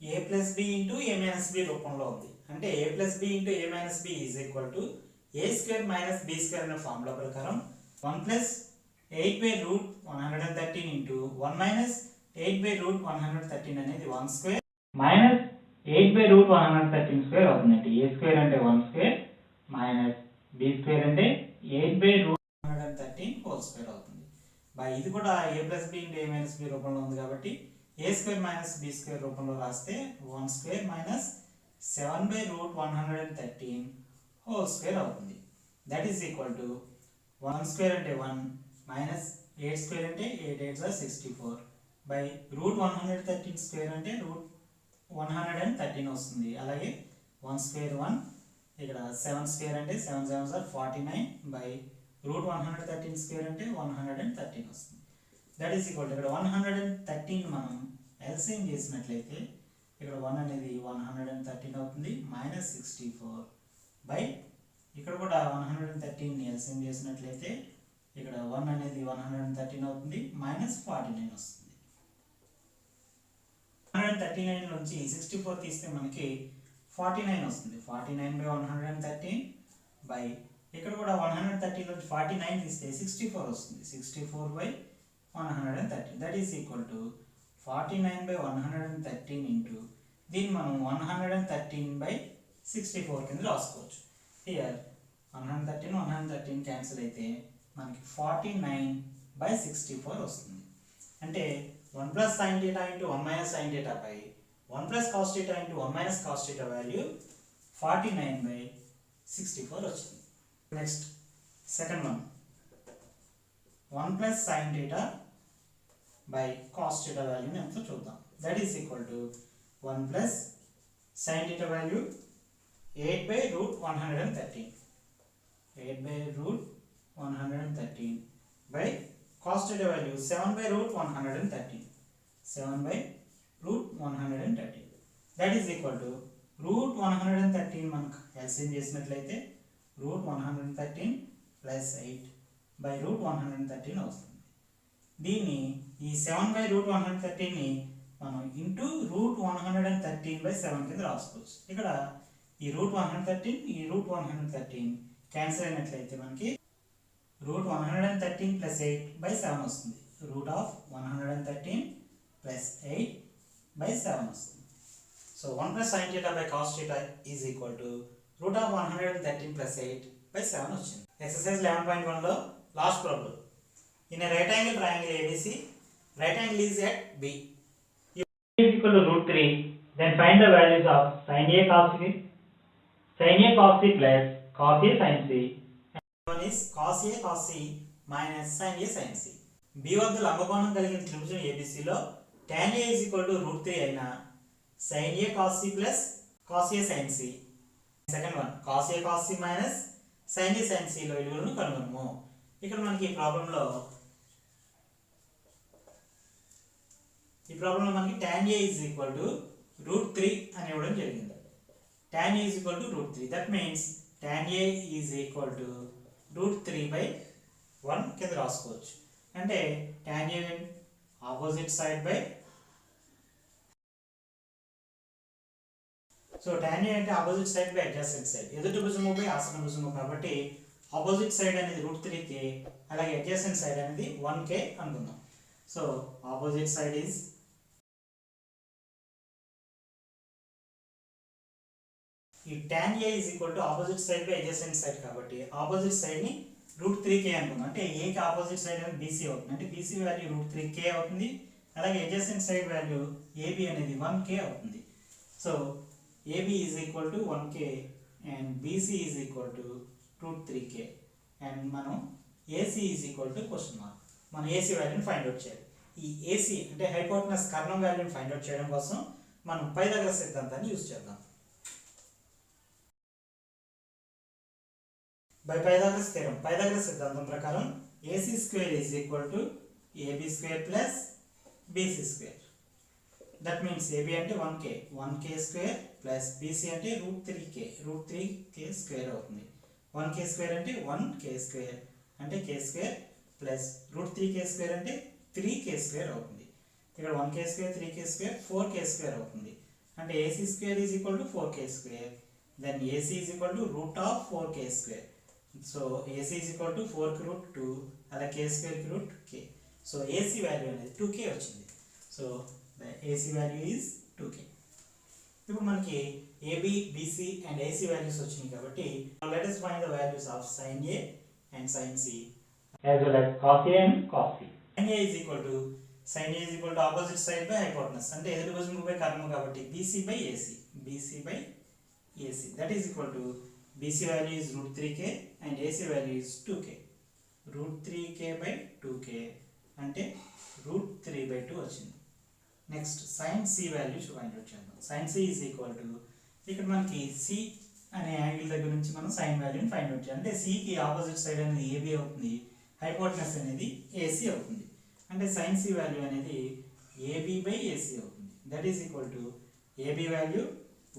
a plus b into a minus b రూపంలో ఉంది. అంటే a plus b into a minus b is equal to a square minus b square అనే formula ప్రకారం 1 plus 8 by root 113 into 1 minus 8 by root 113 అనేది 1 square minus 8 by root 113 square అవుతుంది. a square అంటే 1 square minus b square అంటే 8 by root 113 whole square అవుతుంది. ఇది కూడా a plus b into a minus b రూపంలో ఉంది కాబట్టి a square minus b square రూపంలో రాస్తే 1 square minus 7 by root 113 whole square అవుతుంది. That is equal to 1 square అంటే 1 minus 8 square అంటే 8 8s are 64 by root 113 square అంటే root 113 వస్తుంది. అలాగే 1 square 1, ఇక్కడ 7 square అంటే 7 7s are 49 by root 113 square అంటే 113 వస్తుంది. దట్ ఈస్ ఈక్వల్ టు, ఇక్కడ 113 మనం ఎల్సిఎం చేసినట్లయితే ఇక్కడ 1 అనేది 113 అవుతుంది మైనస్ 64 బై ఇక్కడ కూడా 113 ని ఎల్సిఎం చేసినట్లయితే ఇక్కడ 1 అనేది 113 అవుతుంది మైనస్ 49 వస్తుంది. 139 నుంచి 64 తీస్తే మనకి 49 వస్తుంది. 49 బై 113 బై ఇక్కడ కూడా 113 నుంచి 49 తీస్తే 64 వస్తుంది. 64 by 113, that is equal to 49 by 113 into దీన్ని మనం 113 బై 64 కింద రాసుకోవచ్చు. హియర్ 113 క్యాన్సిల్ అయితే మనకి 49 బై 64 వస్తుంది. అంటే 1 plus sine theta into 1 minus sine theta by 1 plus cos theta into 1 minus cos theta value 49 by 64 వచ్చింది. Next second one, 1 plus sine theta by cos theta value ని ఎంతో చూద్దాం. That is equal to 1 plus sin theta value 8 by root 113 8 by root 113 by cos theta value 7 by root 113 7 by root 113. That is equal to root 113 మనకు LCM చేసినట్లయితే root 113 plus 8 by root 113 అవుతుంది. దీన్ని ఈ 7 by root 113 ని మనం into root 113 by 7 కింద రాసుకోవచ్చు. ఇక్కడ ఈ రూట్ 113 ఈ రూట్ 113 క్యాన్సిల్ అయినట్లయితే మనకి రూట్ 113 ప్లస్ 8 బై 7 వస్తుంది. రూట్ ఆఫ్ 113 ప్లస్ 8 బై 7 వస్తుంది. So 1 plus sine theta by cos theta is equal to root of 113 plus 8 by 7 వచ్చింది. ఎక్సర్సైజ్ 11.1 లో last problem. In a right angle triangle ABC, right angle is at B. If A is equal to root 3, then find the values of sin A cos C plus cos A sin C. One is cos A cos C minus sin A sin C. B వద్ద లంబకోణం కలిగిన త్రిభుజం ABC లో tan A is equal to root 3 అయిన sin A cos C plus cos A sin C. Second one, cos A cos C minus sin A sin C లో విలువలను కనుగొనము. ఇక్కడ మనకి ఈ ప్రాబ్లంలో మనకి tan A is equal to root 3 అని ఇవ్వడం జరిగింది. tan A is equal to root 3. That means tan A is equal to root 3 by 1 కింద రాసుకోవచ్చు. అంటే tan A opposite side by, so tan A అంటే opposite side by adjacent side. ఎదుటి భుజము by ఆసన భుజము కాబట్టి ఆపోజిట్ సైడ్ అనేది route 3k, అలాగే అడ్జసెంట్ సైడ్ అనేది 1k అనుకుందాం. సో ఆపోజిట్ సైడ్ ఈజ్ ఈ tan a is equal to opposite side by adjacent side కాబట్టి ఆపోజిట్ సైడ్ని √3k అనుకుందాం. అంటే ఏకి ఆపోజిట్ సైడ్ అనేది బీసీ అవుతుంది. అంటే బీసీ వాల్యూ √3k అవుతుంది. అలాగే అడ్జసెంట్ సైడ్ వాల్యూ ఏబి అనేది 1k అవుతుంది. So AB is equal to 1k and BC is equal to √3k and మనం AC is equal to question mark. మనం ఏసీ వాల్యూని ఫైండ్ అవుట్ చేయాలి. ఈ ఏసీ అంటే హైపోటెనస్ కర్ణం వాల్యూని ఫైండ్ అవుట్ చేయడం కోసం మనం పైథాగరస్ సిద్ధాంతాన్ని యూజ్ చేద్దాం. బై పైథాగరస్ థియరం, పైథాగరస్ సిద్ధాంతం ప్రకారం AC square is equal to AB square plus BC square. That means AB అంటే 1k స్క్వేర్ ప్లస్ బీసీ అంటే √3k స్క్వేర్ అవుతుంది. 1k స్క్వేర్ అంటే 1k స్క్వేర్ అంటే k square plus √3k square అంటే 3k square అవుతుంది. ఇక్కడ 1k square 3k square 4k square అవుతుంది. అంటే AC square is equal to 4k square. Then AC is equal to √4k square. So AC is equal to 4కి √2 అలా k స్క్వేర్కి √k. So AC value అనేది 2k వచ్చింది. So the AC value is 2k. ఇప్పుడు మనకి AB BC and AC values వచ్చినాయి కాబట్టి let us find the values of sin A and sin C as well as cos A and cos C. sin A is equal to opposite side by hypotenuse అంటే ఎదురు భుజము by కర్ణము కాబట్టి BC by AC that is equal to BC value is √3k and AC value is 2k. √3k by 2k అంటే √3/2 వచ్చింది. Next sin C value find out చేద్దాం. sin C is equal to ఇక్కడ మనకి C అనే angle దగ్గర నుంచి మనం sin వాల్యూని ఫైండ్ అవుట్ చేయాలి. అంటే C కి ఆపోజిట్ సైడ్ అనేది AB అవుతుంది, హైపోటెనస్ అనేది AC అవుతుంది. అంటే sin C వాల్యూ అనేది AB by AC అవుతుంది. That is equal to AB value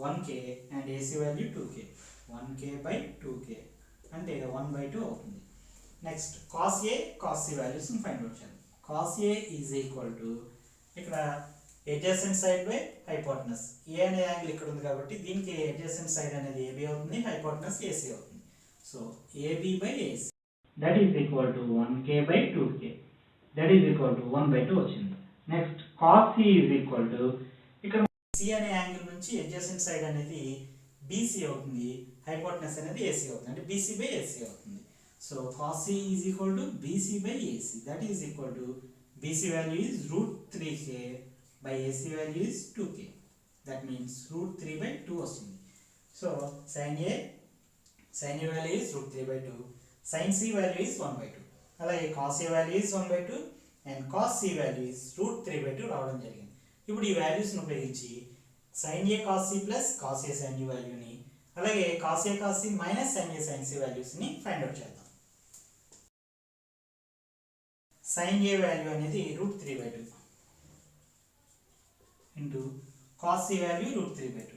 1k and AC value 2k. 1k by 2k అంటే 1/2 అవుతుంది. Next cos A cos C values find out చేద్దాం. cos A is equal to ఇక్కడ adjacent side by hypotenuse. A అనే angle ఇక్కడ ఉంది కాబట్టి దీనికి adjacent side అనేది AB అవుతుంది, hypotenuse AC అవుతుంది. So AB by AC that is equal to 1k by 2k that is equal to 1/2 వచ్చింది. Next cos C is equal to ఇక్కడ C అనే యాంగిల్ నుంచి adjacent side అనేది BC అవుతుంది, hypotenuse అనేది AC అవుతుంది. అంటే BC by AC అవుతుంది. So cos C is equal to BC by AC that is equal to BC value is √3k by AC value is 2k. That means √3/2 వస్తుంది. So sin A value is √3/2, sin C value is 1/2. అలాగే cos A value is 1/2 and cos C value is √3/2 రావడం జరిగింది. ఇప్పుడు ఈ వాల్యూస్ని ఉపయోగించి sin A cos C plus cos A sin U వాల్యూని అలాగే cos A cos C minus sin A sin C వాల్యూస్ని ఫైండ్ అవుట్ చేద్దాం. sin A వాల్యూ అనేది √3/2 into cos C value √3/2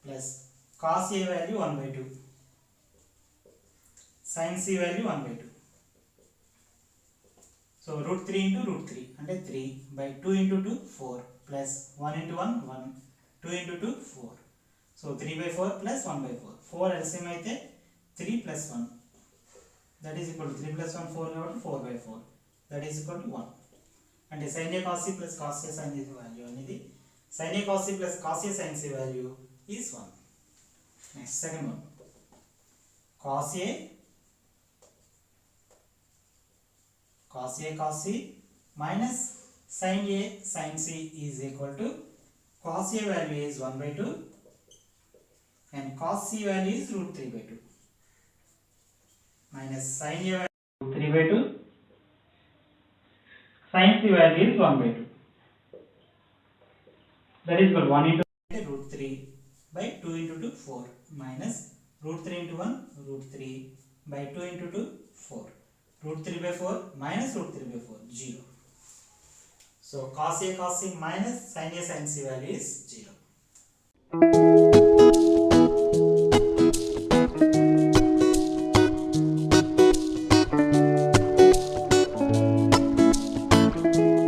plus cos A value 1/2 sin C value 1/2. so √3 into √3 అంటే 3 by 2 into 2 4 plus 1 into 1 1 2 into 2 4. so 3/4 plus 1/4 4 LCM అయితే 3 plus 1 that is equal to 3 plus 1 4 కాబట్టి 4/4 that is equal to 1. అంటే sin A cos C plus cos A sin C value అనేది sin A cos C plus cos A sin C value is 1. Next second one cos A cos C minus sin A sin C is equal to cos A value is 1/2 and cos C value is √3/2 minus sin A value √3/2 sin C value is 1/2 that is equal to 1 into √3 by 2 into 2 4 minus √3 into 1 √3 by 2 into 2 4 √3/4 minus √3/4 0. so cos A cos C minus sin A sin C value is 0.